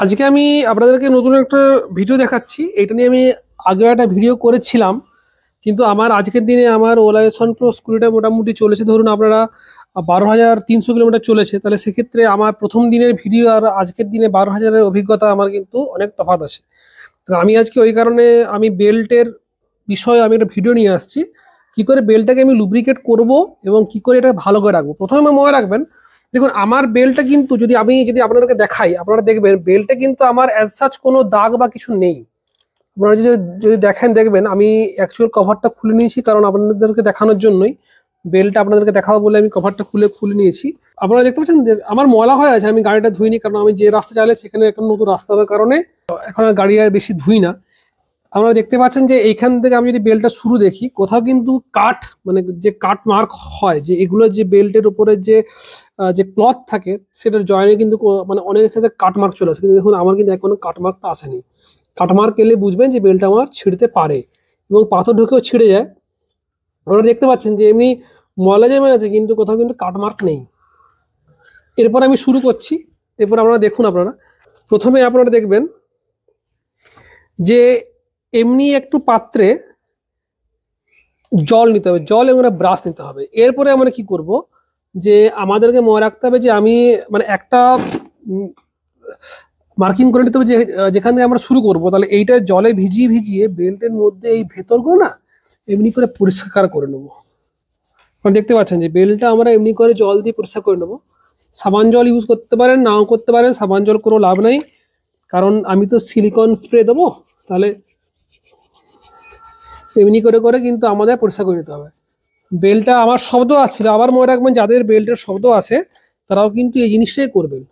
আজকে আমি আপনাদেরকে নতুন একটা ভিডিও দেখাচ্ছি। এটা নিয়ে আমি আগে একটা ভিডিও করেছিলাম, কিন্তু আমার আজকের দিনে আমার ওলা এস1 প্রো স্কুটিটা মোটামুটি চলেছে, ধরুন আপনারা 12,300 কিলোমিটার চলেছে। তাহলে সেক্ষেত্রে আমার প্রথম দিনের ভিডিও আর আজকের দিনে 12,000-এর অভিজ্ঞতা আমার কিন্তু অনেক তফাৎ আছে। তো আমি আজকে ওই কারণে আমি বেল্টের বিষয়ে আমি একটা ভিডিও নিয়ে আসছি, কি করে বেল্টটাকে আমি লুব্রিকেট করব এবং কি করে এটা ভালো করে রাখবো। প্রথমে মনে রাখবেন, দেখুন আমার বেল্টটা কিন্তু যদি আপনাদেরকে দেখাই, আপনারা দেখবেন বেল্টে কিন্তু আমার অ্যাজ সাচ কোনো দাগ বা কিছু নেই। আপনারা যদি যদি দেখবেন আমি অ্যাকচুয়াল কভারটা খুলে নিয়েছি, কারণ আপনাদেরকে দেখানোর জন্যই। বেল্টটা আপনাদেরকে দেখাবো বলে আমি কভারটা খুলে নিয়েছি। আপনারা দেখতে পাচ্ছেন যে আমার ময়লা হয়ে আছে, আমি গাড়িটা ধুইনি, কারণ আমি যে রাস্তা চালাই সেখানে এখন নতুন রাস্তার কারণে এখন আর গাড়ি আর বেশি ধুই না। আপনারা দেখতে পাচ্ছেন যে এইখান থেকে আমি যদি বেল্টটা শুরু দেখি, কোথাও কিন্তু কাট, মানে যে কাট মার্ক হয়, যে এগুলো যে বেল্টের উপরে যে যে ক্লথ থাকে সেটার জয়েনে কিন্তু মানে অনেক ক্ষেত্রে কাট মার্ক চলে আসে, কিন্তু দেখুন আমার কিন্তু এখনো কাট মার্কটা আসেনি। কাট মার্ক এলে বুঝবেন যে বেল্টটা আমার ছিঁড়তে পারে এবং পাথর ঢুকেও ছিঁড়ে যায়। আপনারা দেখতে পাচ্ছেন যে এমনি ময়লা জমে আছে, কিন্তু কোথাও কিন্তু কাট মার্ক নেই। এরপর আমি শুরু করছি। এরপর আপনারা দেখুন, আপনারা প্রথমে আপনারা দেখবেন যে এমনি একটু পাত্রে জল নিতে হবে, জল এবং ব্রাশ নিতে হবে। এরপরে আমরা কি করব, যে আমাদেরকে মনে রাখতে হবে যে আমি মানে একটা মার্কিং করে নিতে হবে যে যেখান থেকে আমরা শুরু করব। তাহলে এইটা জলে ভিজিয়ে ভিজিয়ে বেল্টের মধ্যে এই ভেতরগুলো না এমনি করে পরিষ্কার করে নেবো। আপনারা দেখতে পাচ্ছেন যে বেল্টটা আমরা এমনি করে জল দিয়ে পরিষ্কার করে নেবো। সাবান জল ইউজ করতে পারেন, নাও করতে পারেন, সাবান জল কোনো লাভ নাই, কারণ আমি তো সিলিকন স্প্রে দেবো। তাহলে এমনি করে করে কিন্তু আমাদের পরিষ্কার করে নিতে হবে। বেল্টটা আমার শব্দ আসছিল, আবার মনে রাখবেন যাদের বেল্টের শব্দ আসে তারাও কিন্তু এই জিনিসটাই করবেন।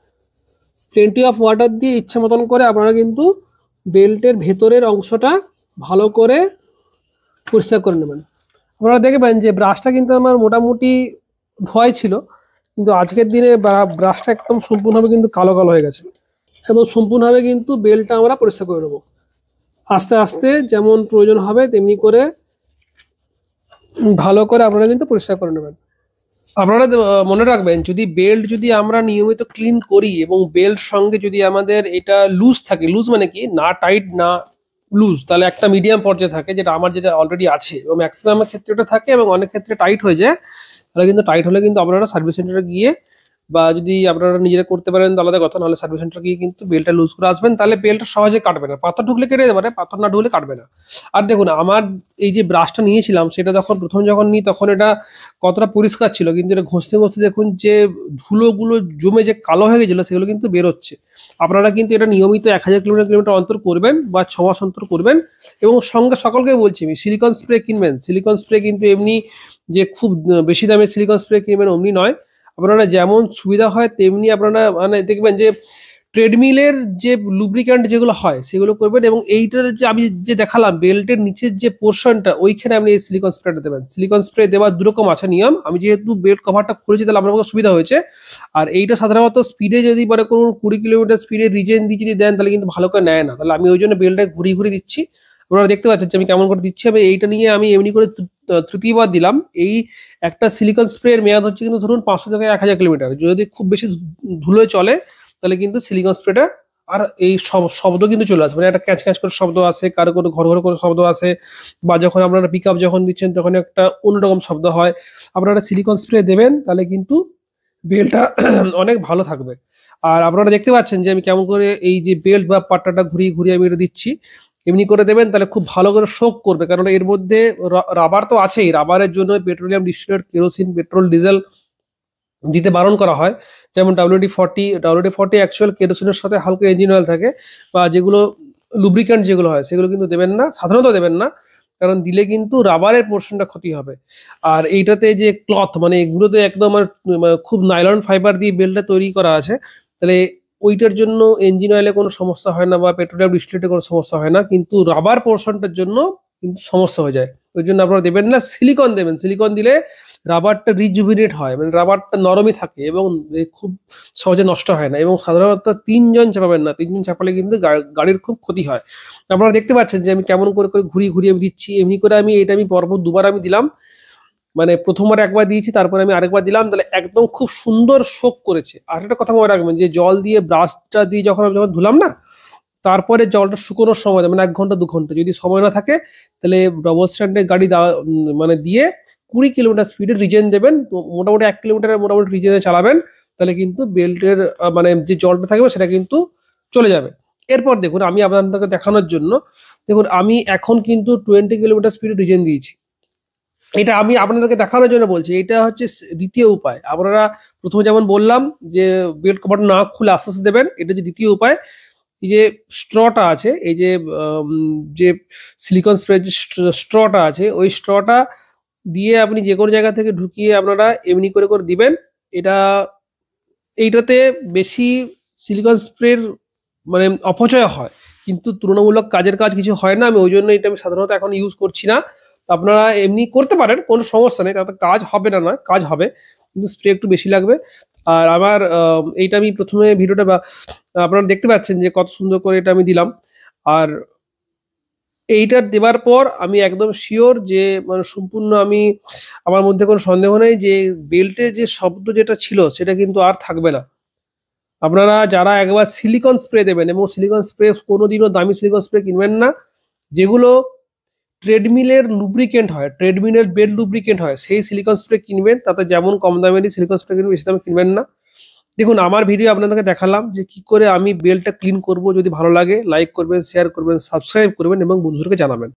প্লেন্টি অফ ওয়াটার দিয়ে ইচ্ছা মতন করে আপনারা কিন্তু বেল্টের ভেতরের অংশটা ভালো করে পরিষ্কার করে নেবেন। আপনারা দেখবেন যে ব্রাশটা কিন্তু আমার মোটামুটি ধোয়াই ছিল, কিন্তু আজকের দিনে ব্রাশটা একদম সম্পূর্ণভাবে কিন্তু কালো কালো হয়ে গেছে, এবং সম্পূর্ণভাবে কিন্তু বেল্টটা আমরা পরিষ্কার করে নেবো। আস্তে আস্তে যেমন প্রয়োজন হবে তেমনি করে ভালো করে আপনারা কিন্তু পরিষ্কার করে নেবেন। আপনারা মনে রাখবেন, যদি আমরা নিয়মিত ক্লিন করি এবং বেল্ট সঙ্গে যদি আমাদের এটা লুজ থাকে, লুজ মানে কি, না টাইট না লুজ, তাহলে একটা মিডিয়াম পর্যায়ে থাকে, যেটা আমার যেটা অলরেডি আছে, এবং ম্যাক্সিমামের ক্ষেত্রে ওটা থাকে এবং অনেক ক্ষেত্রে টাইট হয়ে যায়। তাহলে কিন্তু টাইট হলে কিন্তু আপনারা সার্ভিস সেন্টারে গিয়ে, বা যদি আপনারা নিজেরা করতে পারেন আলাদা কথা, নাহলে সার্ভিস সেন্টার গিয়ে কিন্তু বেল্টটা লুজ করে আসবেন, তাহলে বেল্টটা সহজে কাটবে না। পাথর ঢুকলে কেটে যেতে পারে, পাথর না ঢুকলে কাটবে না। আর দেখুন আমার এই যে ব্রাশটা নিয়েছিলাম, সেটা যখন নিই তখন এটা কতটা পরিষ্কার ছিল, কিন্তু এটা ঘষতে ঘষতে দেখুন যে ধুলোগুলো জমে যে কালো হয়ে গেছিলো সেগুলো কিন্তু বেরোচ্ছে। আপনারা কিন্তু এটা নিয়মিত 1000 কিলোমিটার অন্তর করবেন বা 6 মাস অন্তর করবেন। এবং সঙ্গে সকলকে বলছি আমি, সিলিকন স্প্রে কিনবেন। সিলিকন স্প্রে কিন্তু এমনি যে খুব বেশি দামে সিলিকন স্প্রে কিনবেন অমনি নয়। আপনারা যেমন সুবিধা হয় তেমনি আপনারা মানে দেখবেন যে ট্রেডমিলের যে লুব্রিক্যান্ট যেগুলো হয় সেগুলো করবেন। এবং এইটার যে আমি যে দেখালাম বেল্টের নিচের যে পোর্শনটা, ওইখানে আপনি এই সিলিকন স্প্রেটা দেবেন। সিলিকন স্প্রে দেওয়ার দুরকম আছে নিয়ম, আমি যেহেতু বেল্ট কভারটা খুলেছি তাহলে আপনার সুবিধা হয়েছে। আর এইটা সাধারণত স্পিডে যদি মনে করুন 20 কিলোমিটার স্পিডে রিজেন দিয়ে যদি দেন তাহলে কিন্তু ভালো করে নেয় না, তাহলে আমি ওই জন্য বেল্টটা ঘুরিয়ে ঘুরিয়ে দিচ্ছি। আপনারা দেখতে পাচ্ছেন যে আমি কেমন করে দিচ্ছি। আমি এইটা নিয়ে আমি এমনি করে তৃতীয়বার দিলাম। এই একটা সিলিকন স্প্রে এর মেয়াদ হচ্ছে কিন্তু ধরুন 500 থেকে 1000 কিলোমিটার। যদি খুব বেশি ধুলোয় চলে তাহলে কিন্তু সিলিকন স্প্রেটা আর এই শব্দ কিন্তু চলে আসবে, মানে একটা ক্যাচ ক্যাচ করে শব্দ আসে, কারো কোনো ঘর ঘর করে শব্দ আসে, বা যখন আপনারা পিক আপ যখন দিচ্ছেন তখন একটা অন্যরকম শব্দ হয়। আপনারা সিলিকন স্প্রে দেবেন তাহলে কিন্তু বেল্টটা অনেক ভালো থাকবে। আর আপনারা দেখতে পাচ্ছেন যে আমি কেমন করে এই যে বেল্ট বা পাট্টাটা ঘুরিয়ে ঘুরিয়ে আমি এটা দিচ্ছি। এমনি করে দেবেন তাহলে খুব ভালো করে শোক করবে, কারণ এর মধ্যে রাবার তো আছেই। রাবারের জন্য পেট্রোলিয়াম ডিস্টিলেট, কেরোসিন, পেট্রোল, ডিজেল দিতে বারণ করা হয়। যেমন WD-40 অ্যাকচুয়াল কেরোসিনের সাথে হালকা ইঞ্জিন অয়েল থাকে, বা যেগুলো লুব্রিক্যান্ট যেগুলো হয় সেগুলো কিন্তু দেবেন না, সাধারণত দেবেন না, কারণ দিলে কিন্তু রাবারের পোর্শনটা ক্ষতি হবে। আর এইটাতে যে ক্লথ, মানে এগুলোতে একদম খুব নাইলন ফাইবার দিয়ে বেল্টটা তৈরি করা আছে, তাহলে ওইটার জন্য ইঞ্জিন অয়েলে কোনো সমস্যা হয় না বা পেট্রোলিয়াম ডিস্টিলেটে কোনো সমস্যা হয় না, কিন্তু রাবার পোর্শনটার জন্য কিন্তু সমস্যা হয়ে যায়। ওই জন্য আপনারা দেবেন না, সিলিকন দেবেন। সিলিকন দিলে রাবারটা রিজুভিনেট হয়, মানে রাবারটা নরমই থাকে এবং খুব সহজে নষ্ট হয় না। এবং সাধারণত 3 জন চাপাবেন না, 3 জন চাপালে কিন্তু গাড়ির খুব ক্ষতি হয়। আপনারা দেখতে পাচ্ছেন যে আমি কেমন করে করে ঘুরিয়ে ঘুরিয়ে দিচ্ছি। এমনি করে এটা আমি পরপর দুবার আমি দিলাম। মানে প্রথমবার একবার দিয়েছি, তারপরে আমি আরেকবার দিলাম, তাহলে একদম খুব সুন্দর শোক করেছে। আর একটা কথা মনে রাখবেন যে জল দিয়ে ব্রাশটা দিয়ে যখন আমি যখন ধুলাম না, তারপরে জলটা শুকোনোর সময় মানে 1 ঘন্টা 2 ঘন্টা যদি সময় না থাকে, তাহলে ডবল স্ট্যান্ডে গাড়ি মানে দিয়ে 20 কিলোমিটার স্পিডে রিজেন দেবেন। তো মোটামুটি 1 কিলোমিটারের মোটামুটি রিজেনে চালাবেন, তাহলে কিন্তু বেল্টের মানে যে জলটা থাকবে সেটা কিন্তু চলে যাবে। এরপর দেখুন আমি আপনাদেরকে দেখানোর জন্য, দেখুন আমি এখন কিন্তু 20 কিলোমিটার স্পিডে রিজেন দিয়েছি। এটা আমি আপনাদেরকে দেখানোর জন্য বলছি, এটা হচ্ছে দ্বিতীয় উপায়। আপনারা প্রথমে যেমন বললাম যে বেল্ট কভারটা না খুলে আস্তে আস্তে দেবেন, এটা হচ্ছে দ্বিতীয় উপায়। এই যে স্ট্রটা আছে, এই যে সিলিকন স্প্রে যে স্ট্রটা আছে, ওই স্ট্রটা দিয়ে আপনি যে কোনো জায়গা থেকে ঢুকিয়ে আপনারা এমনি করে করে দিবেন। এটা এইটাতে বেশি সিলিকন স্প্রের মানে অপচয় হয়, কিন্তু তুলনামূলক কাজের কাজ কিছু হয় না। আমি ওই জন্য এটা আমি সাধারণত এখন ইউজ করছি না। তো আপনারা এমনি করতে পারেন, কোনো সমস্যা নেই, তাতে কাজ হবে না নয়, কাজ হবে, কিন্তু স্প্রে একটু বেশি লাগবে। আর আমার এইটা আমি প্রথমে ভিডিওটা আপনারা দেখতে পাচ্ছেন যে কত সুন্দর করে এটা আমি দিলাম। আর এইটা দেওয়ার পর আমি একদম শিওর যে মানে সম্পূর্ণ আমি, আমার মধ্যে কোনো সন্দেহ নেই যে বেল্টে যে শব্দ যেটা ছিল সেটা কিন্তু আর থাকবে না। আপনারা যারা একবার সিলিকন স্প্রে দেবেন, এবং সিলিকন স্প্রে কোনোদিনও দামি সিলিকন স্প্রে কিনবেন না, যেগুলো ট্রেডমিলের লুব্রিকেন্ট হয়, ট্রেডমিলের বেল্ট লুব্রিকেন্ট হয়, সেই সিলিকন স্প্রে কিনবেন। তাতে যেমন কম দামেরই সিলিকন স্প্রে কিনবেন, বেশি দামে কিনবেন না। দেখুন আমার ভিডিও আপনাদেরকে দেখালাম যে কি করে আমি বেল্টটা ক্লিন করব। যদি ভালো লাগে লাইক করবেন, শেয়ার করবেন, সাবস্ক্রাইব করবেন এবং বন্ধুদেরকে জানাবেন।